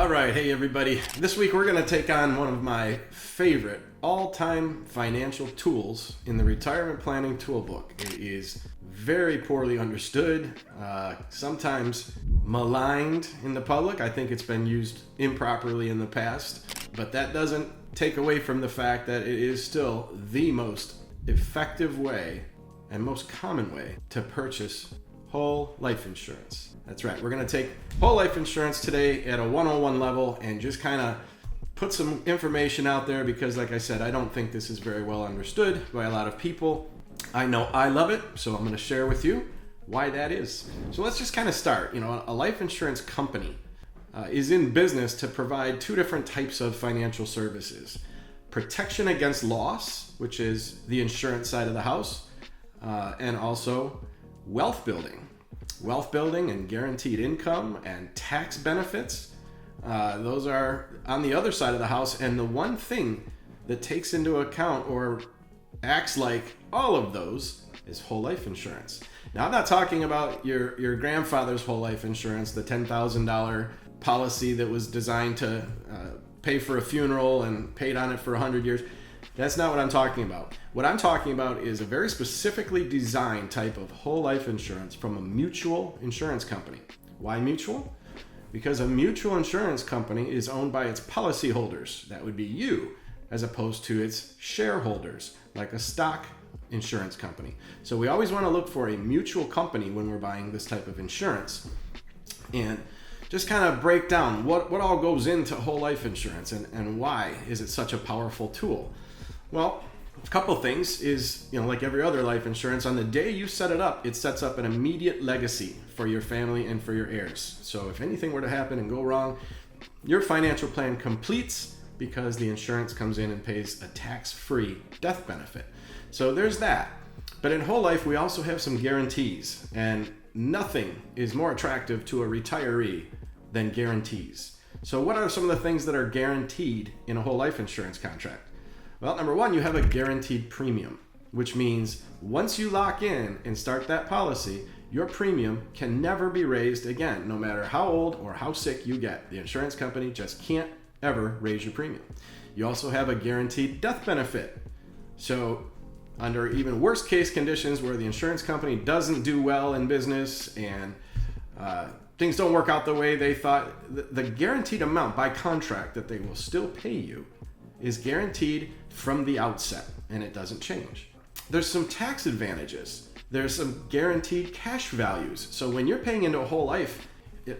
All right, hey everybody. This week we're going to take on one of my favorite all-time financial tools in the retirement planning toolbook. It is very poorly understood, sometimes maligned in the public. I think it's been used improperly in the past, but that doesn't take away from the fact that it is still the most effective way and most common way to purchase whole life insurance. That's right. We're going to take whole life insurance today at a 101 level and just kind of put some information out there because, like I said, I don't think this is very well understood by a lot of people. I know I love it, so I'm going to share with you why that is. So let's just kind of start. A life insurance company is in business to provide two different types of financial services. Protection against loss, which is the insurance side of the house, and also wealth building. Wealth building and guaranteed income and tax benefits. Those are on the other side of the house. And the one thing that takes into account or acts like all of those is whole life insurance. Now, I'm not talking about your grandfather's whole life insurance, the $10,000 policy that was designed to pay for a funeral and paid on it for 100 years. That's not what I'm talking about. What I'm talking about is a very specifically designed type of whole life insurance from a mutual insurance company. Why mutual? Because a mutual insurance company is owned by its policyholders. That would be you, as opposed to its shareholders, like a stock insurance company. So we always want to look for a mutual company when we're buying this type of insurance. And just kind of break down what all goes into whole life insurance and why is it such a powerful tool. Well, a couple things is, like every other life insurance, on the day you set it up, it sets up an immediate legacy for your family and for your heirs. So if anything were to happen and go wrong, your financial plan completes because the insurance comes in and pays a tax-free death benefit. So there's that. But in whole life, we also have some guarantees, and nothing is more attractive to a retiree than guarantees. So what are some of the things that are guaranteed in a whole life insurance contract? Well, number one, you have a guaranteed premium, which means once you lock in and start that policy, your premium can never be raised again, no matter how old or how sick you get. The insurance company just can't ever raise your premium. You also have a guaranteed death benefit. So under even worst case conditions where the insurance company doesn't do well in business and things don't work out the way they thought, the guaranteed amount by contract that they will still pay you is guaranteed from the outset, and it doesn't change. There's some tax advantages. There's some guaranteed cash values. So when you're paying into a whole life,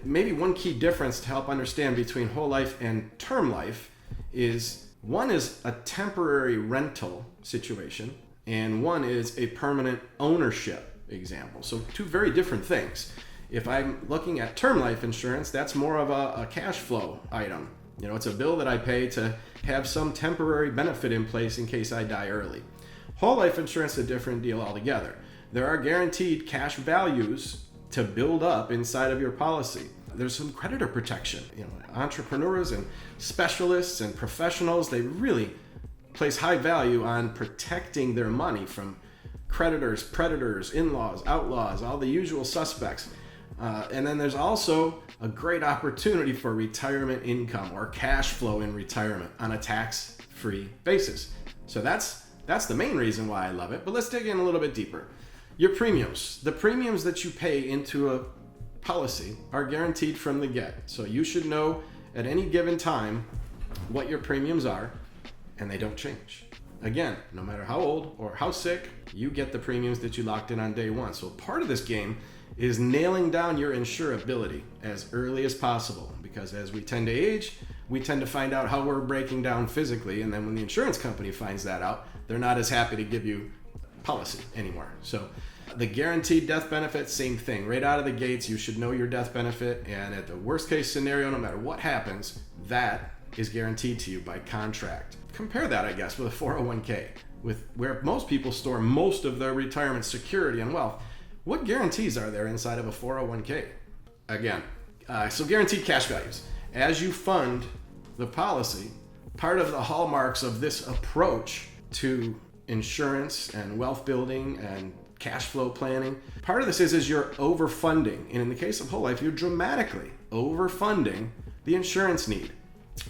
maybe one key difference to help understand between whole life and term life is one is a temporary rental situation, and one is a permanent ownership example. So two very different things. If I'm looking at term life insurance, that's more of a cash flow item. It's a bill that I pay to have some temporary benefit in place in case I die early. Whole life insurance is a different deal altogether. There are guaranteed cash values to build up inside of your policy. There's some creditor protection. Entrepreneurs and specialists and professionals, they really place high value on protecting their money from creditors, predators, in-laws, outlaws, all the usual suspects. And then there's also a great opportunity for retirement income or cash flow in retirement on a tax-free basis. So that's the main reason why I love it. But let's dig in a little bit deeper. Your premiums. The premiums that you pay into a policy are guaranteed from the get. So you should know at any given time what your premiums are, and they don't change. Again, no matter how old or how sick, you get the premiums that you locked in on day one. So part of this game is nailing down your insurability as early as possible, because as we tend to age, we tend to find out how we're breaking down physically, and then when the insurance company finds that out, they're not as happy to give you policy anymore. So the guaranteed death benefit, same thing. Right out of the gates, you should know your death benefit, and at the worst case scenario, no matter what happens, that is guaranteed to you by contract. Compare that, I guess, with a 401k, with where most people store most of their retirement security and wealth. What guarantees are there inside of a 401k? Again, so guaranteed cash values. As you fund the policy, part of the hallmarks of this approach to insurance and wealth building and cash flow planning, part of this is you're overfunding. And in the case of whole life, you're dramatically overfunding the insurance need.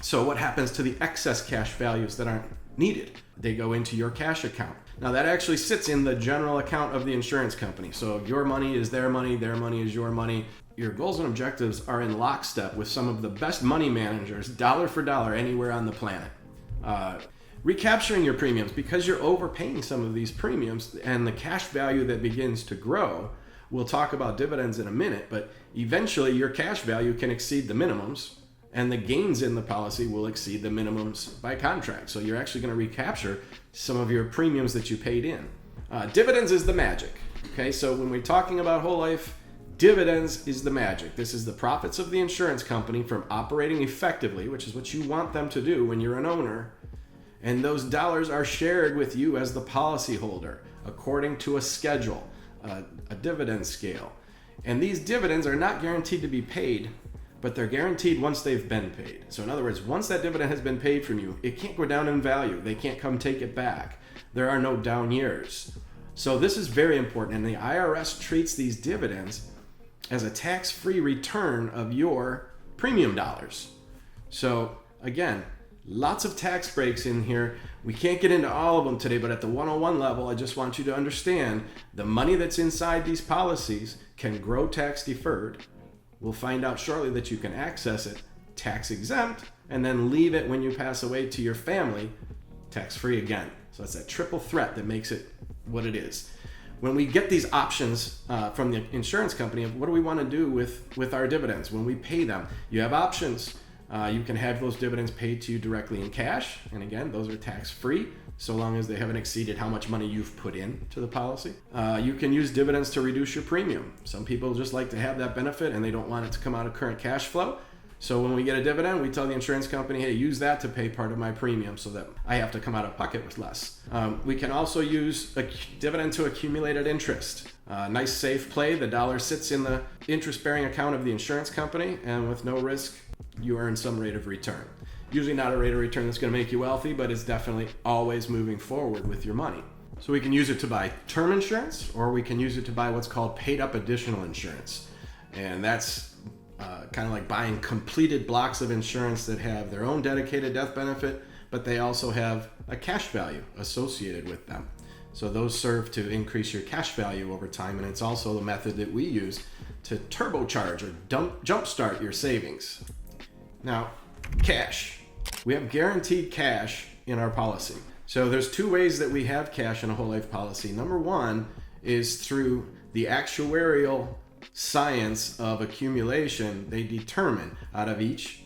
So what happens to the excess cash values that aren't needed? They go into your cash account. Now that actually sits in the general account of the insurance company. So your money is their money is your money. Your goals and objectives are in lockstep with some of the best money managers, dollar for dollar, anywhere on the planet. Recapturing your premiums, because you're overpaying some of these premiums and the cash value that begins to grow. We'll talk about dividends in a minute, but eventually your cash value can exceed the minimums, and the gains in the policy will exceed the minimums by contract. So you're actually going to recapture some of your premiums that you paid in. Dividends is the magic. Okay, so when we're talking about whole life, dividends is the magic. This is the profits of the insurance company from operating effectively, which is what you want them to do when you're an owner. And those dollars are shared with you as the policyholder according to a schedule, a dividend scale. And these dividends are not guaranteed to be paid, but they're guaranteed once they've been paid. So in other words, once that dividend has been paid from you, it can't go down in value. They can't come take it back. There are no down years. So this is very important. And the IRS treats these dividends as a tax-free return of your premium dollars. So again, lots of tax breaks in here. We can't get into all of them today, but at the 101 level, I just want you to understand the money that's inside these policies can grow tax deferred. We'll find out shortly that you can access it tax exempt and then leave it when you pass away to your family tax free again. So it's that triple threat that makes it what it is. When we get these options from the insurance company of what do we want to do with our dividends when we pay them, you have options. You can have those dividends paid to you directly in cash. And again, those are tax-free so long as they haven't exceeded how much money you've put in to the policy. You can use dividends to reduce your premium. Some people just like to have that benefit and they don't want it to come out of current cash flow. So when we get a dividend, we tell the insurance company, hey, use that to pay part of my premium so that I have to come out of pocket with less. We can also use a dividend to accumulated interest. Nice safe play. The dollar sits in the interest-bearing account of the insurance company, and with no risk, you earn some rate of return. Usually not a rate of return that's going to make you wealthy, but it's definitely always moving forward with your money. So we can use it to buy term insurance, or we can use it to buy what's called paid up additional insurance. And that's kind of like buying completed blocks of insurance that have their own dedicated death benefit, but they also have a cash value associated with them. So those serve to increase your cash value over time, and it's also the method that we use to turbocharge or jumpstart your savings. Now, cash. We have guaranteed cash in our policy. So there's two ways that we have cash in a whole life policy. Number one is through the actuarial science of accumulation. They determine out of each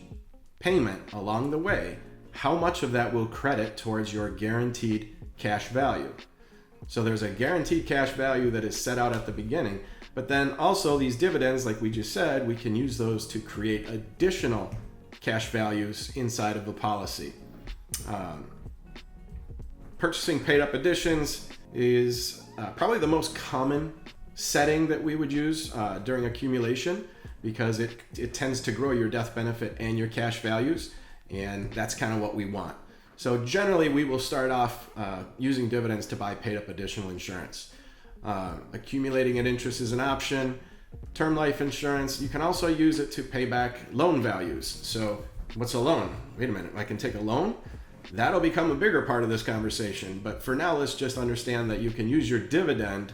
payment along the way how much of that will credit towards your guaranteed cash value. So there's a guaranteed cash value that is set out at the beginning, but then also these dividends, like we just said, we can use those to create additional cash values inside of the policy. Purchasing paid up additions is probably the most common setting that we would use during accumulation, because it tends to grow your death benefit and your cash values, and that's kind of what we want. So generally we will start off using dividends to buy paid up additional insurance. Accumulating at interest is an option. Term life insurance, you can also use it to pay back loan values. So what's a loan? Wait a minute, I can take a loan? That'll become a bigger part of this conversation. But for now, let's just understand that you can use your dividend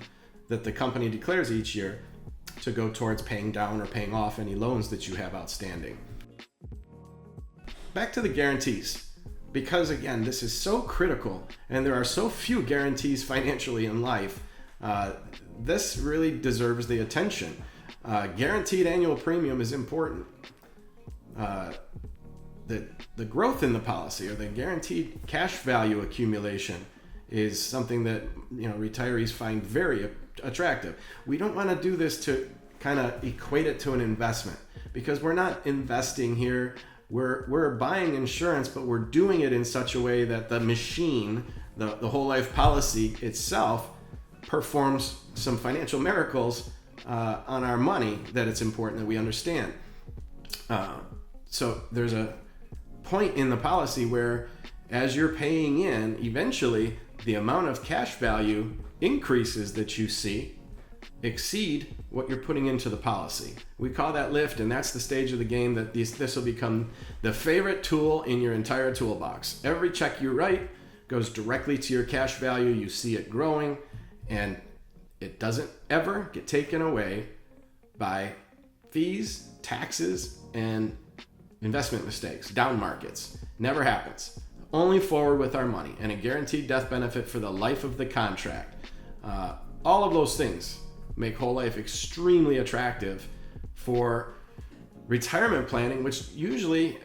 that the company declares each year to go towards paying down or paying off any loans that you have outstanding. Back to the guarantees. Because again, this is so critical and there are so few guarantees financially in life, this really deserves the attention. Guaranteed annual premium is important. The growth in the policy, or the guaranteed cash value accumulation, is something that retirees find very attractive. We don't want to do this to kind of equate it to an investment, because we're not investing here. We're buying insurance, but we're doing it in such a way that the machine, the whole life policy itself, performs some financial miracles on our money that it's important that we understand. So there's a point in the policy where, as you're paying in, eventually the amount of cash value increases that you see exceed what you're putting into the policy. We call that lift, and that's the stage of the game that this will become the favorite tool in your entire toolbox. Every check you write goes directly to your cash value. You see it growing, and it doesn't ever get taken away by fees, taxes, and investment mistakes, down markets. Never happens. Only forward with our money, and a guaranteed death benefit for the life of the contract. All of those things make whole life extremely attractive for retirement planning, which usually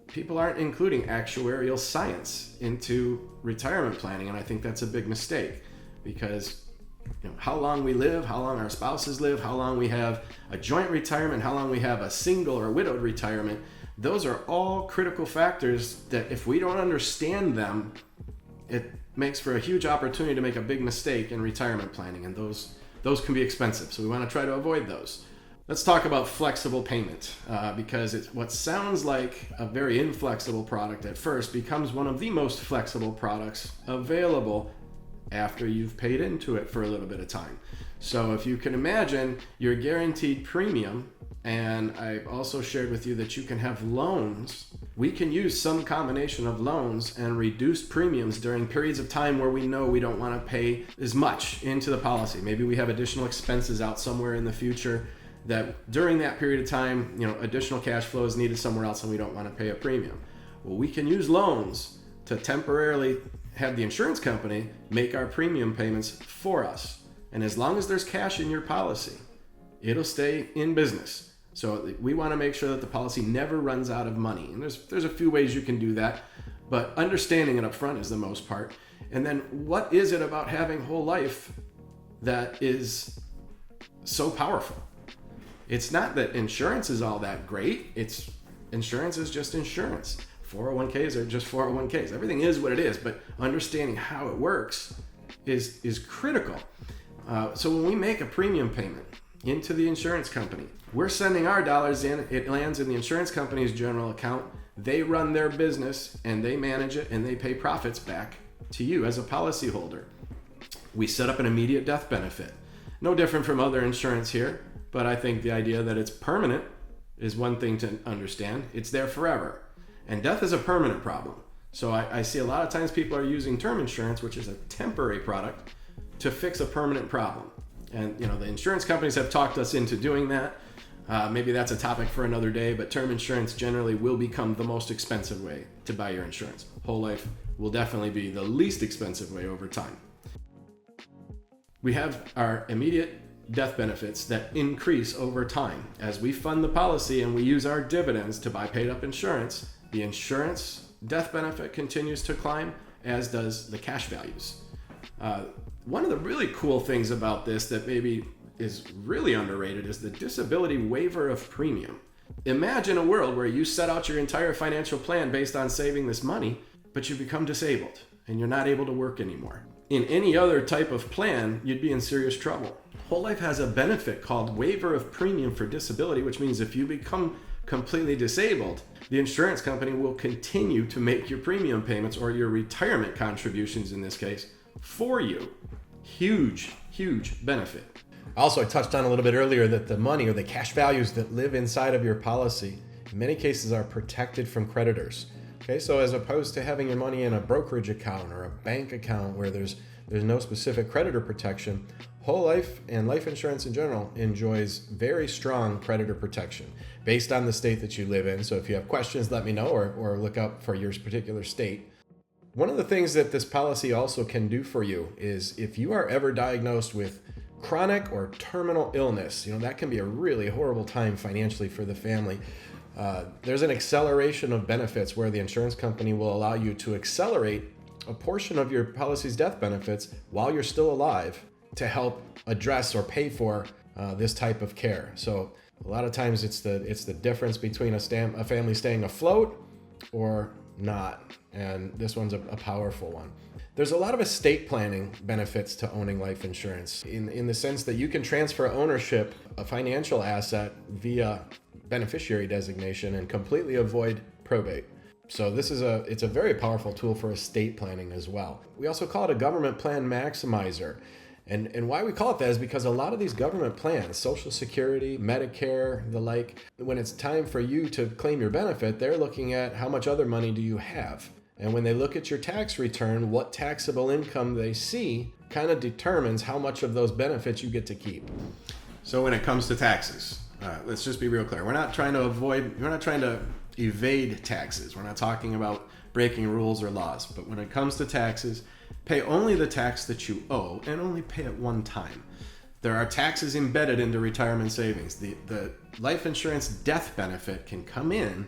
people aren't including actuarial science into retirement planning. And I think that's a big mistake, because how long we live, how long our spouses live, how long we have a joint retirement, how long we have a single or widowed retirement, those are all critical factors that if we don't understand them, it makes for a huge opportunity to make a big mistake in retirement planning, and those can be expensive. So we want to try to avoid those. Let's talk about flexible payment, because it's what sounds like a very inflexible product at first becomes one of the most flexible products available after you've paid into it for a little bit of time. So if you can imagine your guaranteed premium, and I've also shared with you that you can have loans. We can use some combination of loans and reduce premiums during periods of time where we know we don't want to pay as much into the policy. Maybe we have additional expenses out somewhere in the future that during that period of time, additional cash flow is needed somewhere else and we don't want to pay a premium. Well, we can use loans to temporarily have the insurance company make our premium payments for us. And as long as there's cash in your policy, it'll stay in business. So we want to make sure that the policy never runs out of money. And there's a few ways you can do that, but understanding it up front is the most part. And then what is it about having whole life that is so powerful? It's not that insurance is all that great. Insurance is just insurance. 401ks are just 401ks. Everything is what it is, but understanding how it works is critical. So when we make a premium payment into the insurance company, we're sending our dollars in, it lands in the insurance company's general account, they run their business and they manage it and they pay profits back to you as a policyholder. We set up an immediate death benefit. No different from other insurance here, but I think the idea that it's permanent is one thing to understand. It's there forever. And death is a permanent problem. So I see a lot of times people are using term insurance, which is a temporary product, to fix a permanent problem. And the insurance companies have talked us into doing that. Maybe that's a topic for another day, but term insurance generally will become the most expensive way to buy your insurance. Whole life will definitely be the least expensive way over time. We have our immediate death benefits that increase over time. As we fund the policy and we use our dividends to buy paid up insurance, the insurance death benefit continues to climb, as does the cash values. One of the really cool things about this that maybe is really underrated is the disability waiver of premium. Imagine a world where you set out your entire financial plan based on saving this money, but you become disabled and you're not able to work anymore. In any other type of plan, you'd be in serious trouble. Whole life has a benefit called waiver of premium for disability, which means if you become completely disabled, the insurance company will continue to make your premium payments, or your retirement contributions in this case, for you. Huge, huge benefit. Also, I touched on a little bit earlier that the money or the cash values that live inside of your policy in many cases are protected from creditors. Okay, so as opposed to having your money in a brokerage account or a bank account where there's no specific creditor protection, whole life and life insurance in general enjoys very strong creditor protection based on the state that you live in. So if you have questions, let me know, or look up for your particular state. One of the things that this policy also can do for you is if you are ever diagnosed with chronic or terminal illness, that can be a really horrible time financially for the family. There's an acceleration of benefits where the insurance company will allow you to accelerate a portion of your policy's death benefits while you're still alive to help address or pay for this type of care. So a lot of times it's the difference between a family staying afloat or not, and this one's a powerful one. There's a lot of estate planning benefits to owning life insurance in the sense that you can transfer ownership, a financial asset, via beneficiary designation and completely avoid probate. So it's a very powerful tool for estate planning as well. We also call it a government plan maximizer. And why we call it that is because a lot of these government plans, Social Security, Medicare, the like, when it's time for you to claim your benefit, they're looking at how much other money do you have. And when they look at your tax return, what taxable income they see kind of determines how much of those benefits you get to keep. So when it comes to taxes, let's just be real clear. We're not trying to evade taxes. We're not talking about breaking rules or laws. But when it comes to taxes, pay only the tax that you owe and only pay it one time. There are taxes embedded into retirement savings. The life insurance death benefit can come in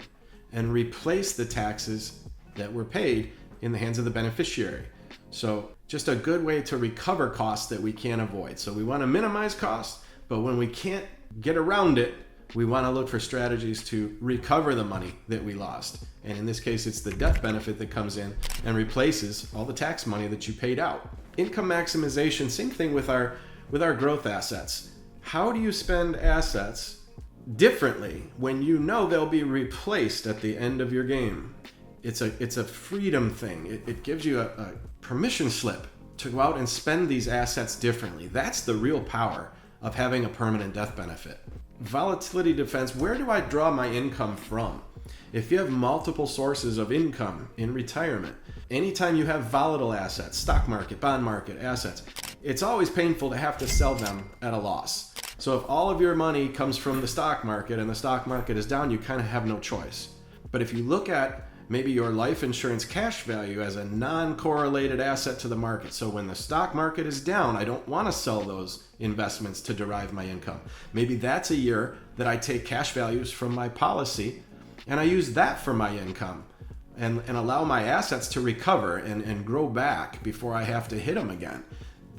and replace the taxes that were paid in the hands of the beneficiary. So just a good way to recover costs that we can't avoid. So we want to minimize costs, but when we can't get around it, we want to look for strategies to recover the money that we lost. And in this case, it's the death benefit that comes in and replaces all the tax money that you paid out. Income maximization, same thing with our growth assets. How do you spend assets differently when you know they'll be replaced at the end of your game? It's a freedom thing. It gives you a permission slip to go out and spend these assets differently. That's the real power of having a permanent death benefit. Volatility defense, where do I draw my income from? If you have multiple sources of income in retirement, anytime you have volatile assets, stock market, bond market assets, it's always painful to have to sell them at a loss. So if all of your money comes from the stock market and the stock market is down, you kind of have no choice. But if you look at maybe your life insurance cash value as a non-correlated asset to the market. So when the stock market is down, I don't want to sell those investments to derive my income. Maybe that's a year that I take cash values from my policy and I use that for my income and allow my assets to recover and grow back before I have to hit them again.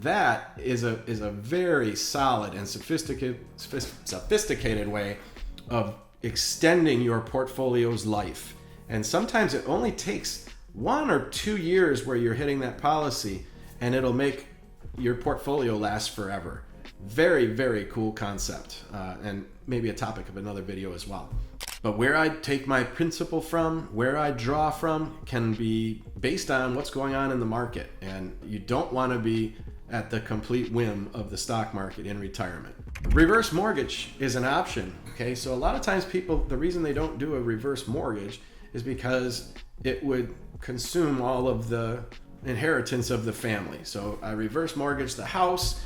That is a very solid and sophisticated way of extending your portfolio's life. And sometimes it only takes 1 or 2 years where you're hitting that policy and it'll make your portfolio last forever. Very, very cool concept, and maybe a topic of another video as well. But where I take my principal from, where I draw from, can be based on what's going on in the market. And you don't want to be at the complete whim of the stock market in retirement. Reverse mortgage is an option. Okay, so a lot of times people, the reason they don't do a reverse mortgage is because it would consume all of the inheritance of the family. So I reverse mortgage the house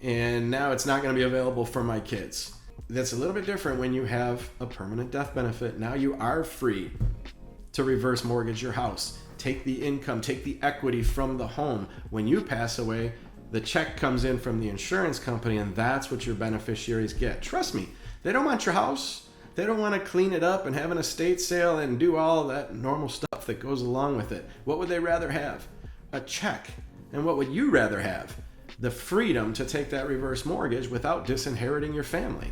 and now it's not going to be available for my kids. That's a little bit different when you have a permanent death benefit. Now you are free to reverse mortgage your house. Take the income, take the equity from the home. When you pass away, the check comes in from the insurance company and that's what your beneficiaries get. Trust me, they don't want your house. They don't want to clean it up and have an estate sale and do all that normal stuff that goes along with it. What would they rather have? A check. And what would you rather have? The freedom to take that reverse mortgage without disinheriting your family.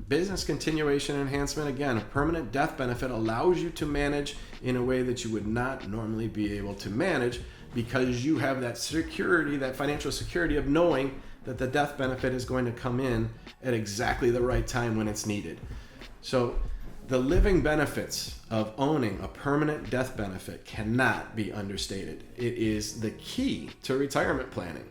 Business continuation enhancement, again, a permanent death benefit allows you to manage in a way that you would not normally be able to manage because you have that security, that financial security of knowing that the death benefit is going to come in at exactly the right time when it's needed. So the living benefits of owning a permanent death benefit cannot be understated. It is the key to retirement planning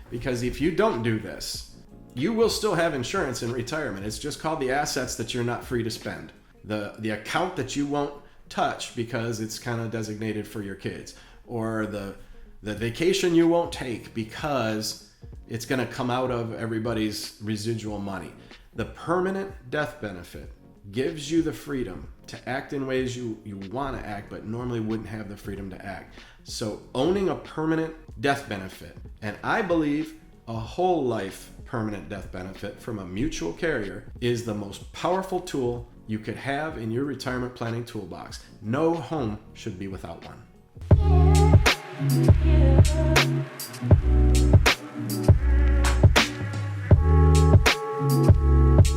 because if you don't do this, you will still have insurance in retirement. It's just called the assets that you're not free to spend. The account that you won't touch because it's kind of designated for your kids, or the vacation you won't take because it's going to come out of everybody's residual money. The permanent death benefit gives you the freedom to act in ways you want to act, but normally wouldn't have the freedom to act. So owning a permanent death benefit, and I believe a whole life permanent death benefit from a mutual carrier, is the most powerful tool you could have in your retirement planning toolbox. No home should be without one.